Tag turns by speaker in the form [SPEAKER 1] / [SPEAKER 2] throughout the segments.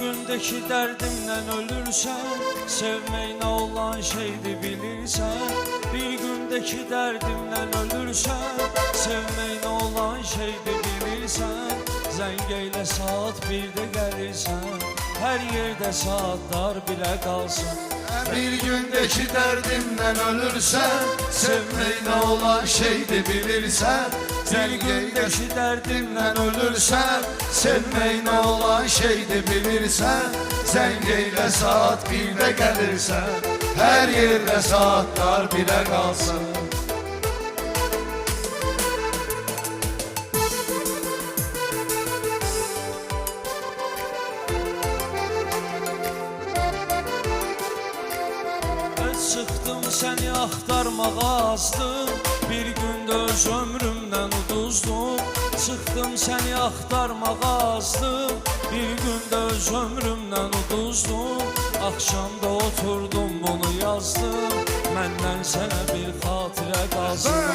[SPEAKER 1] gündeki dərdimlə ölürsən, sevmək nə olan şeydir bilirsən. Bir gündeki dərdimlə ölürsən, sevmək nə olan şeydir bilirsən. Zəng eylə saat 1-də gəlirsən, hər yerdə saatlar bilə qalsın.
[SPEAKER 2] Bir gündeki dərdimdən ölürsən, sevmək nə olan şeydir bilirsən.
[SPEAKER 1] Bir gündeki dərdimlə ölürsən,
[SPEAKER 2] sevmək nə olan şeydir bilirsən. Zəng eylə saat 1-də gəlirsən, hər yerdə saatlar bilə qalsın.
[SPEAKER 1] Çıxdım səni axtarmağa azdım, bir gündə öz ömrümdən uduzdum. Çıxdım səni axtarmağa azdım, bir gündə öz ömrümdən uduzdum. Axşamda oturdum bunu yazdım, məndən sənə bir xatirə qalsın.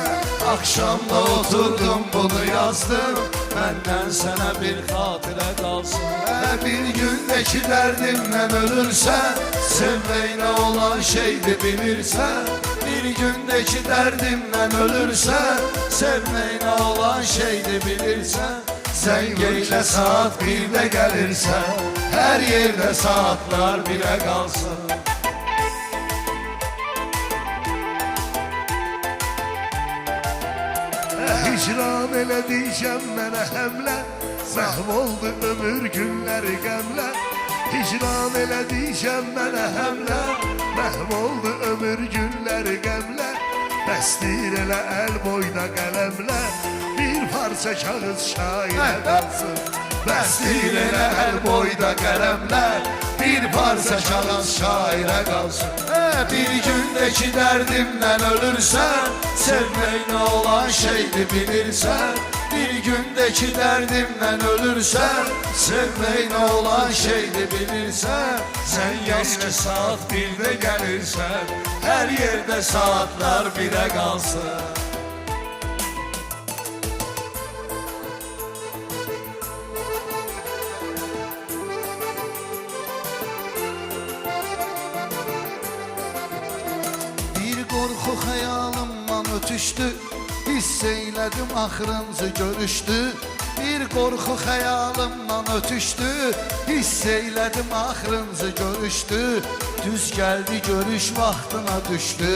[SPEAKER 2] Akşamda oturdum bunu yazdım,
[SPEAKER 1] məndən sənə bir xatirə qalsın.
[SPEAKER 2] Bir gündeki dərdimdən ölürsən, sevmək nə olan şeydir bilirsən. Bir gündeki dərdimdən ölürsən, sevmək nə olan şeydir bilirsən. Zəng eylə saat 1-də gəlirsən, hər yerdə saatlar bilə qalsın.
[SPEAKER 3] Hicran elədiysən mənə həmlə, məhv oldu ömür günləri qəmlə. Hicran elədiysən mənə həmlə, məhv oldu ömür günləri qəmlə. Bəstir elə əl boyda qələmlə, bir parça kağız şairə qalsın.
[SPEAKER 2] Bəstir elə əl boyda qələmlər, bir parça kağız şairə qalsın. Bir gündeki dərdimdən ölürsən, sevmək nə olan şeydir bilirsən. Bir gündeki dərdimdən ölürsən, sevmək nə olan şeydir bilirsən. Sən yaz ki saat 1-də gəlirsən, hər yerdə saatlar 1-ə qalsın. Qorxu xəyalımdan ötüşdü, hiss eylədim axırıncı görüşdü. Bir qorxu xəyalımdan ötüşdü, hiss eylədim axırıncı görüşdü. Düz gəldi görüş vaxtına düşdü,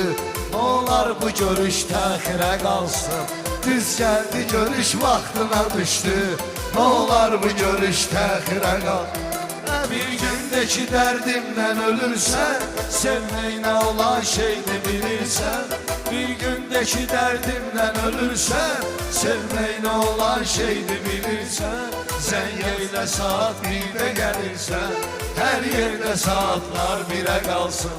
[SPEAKER 2] olar bu görüş təxirə qalsın. Düz gəldi görüş vaxtına düşdü, olar bu görüş təxirə qalsın. Bir gündeki dərdimdən ölürsən, sevmək nə olan şeydir bilirsən. Bir gündeki dərdimdən ölürsən, sevmək nə olan şeydir bilirsən. Zəng eylə saat 1-də gəlirsən, hər yerdə saatlar 1-ə qalsın.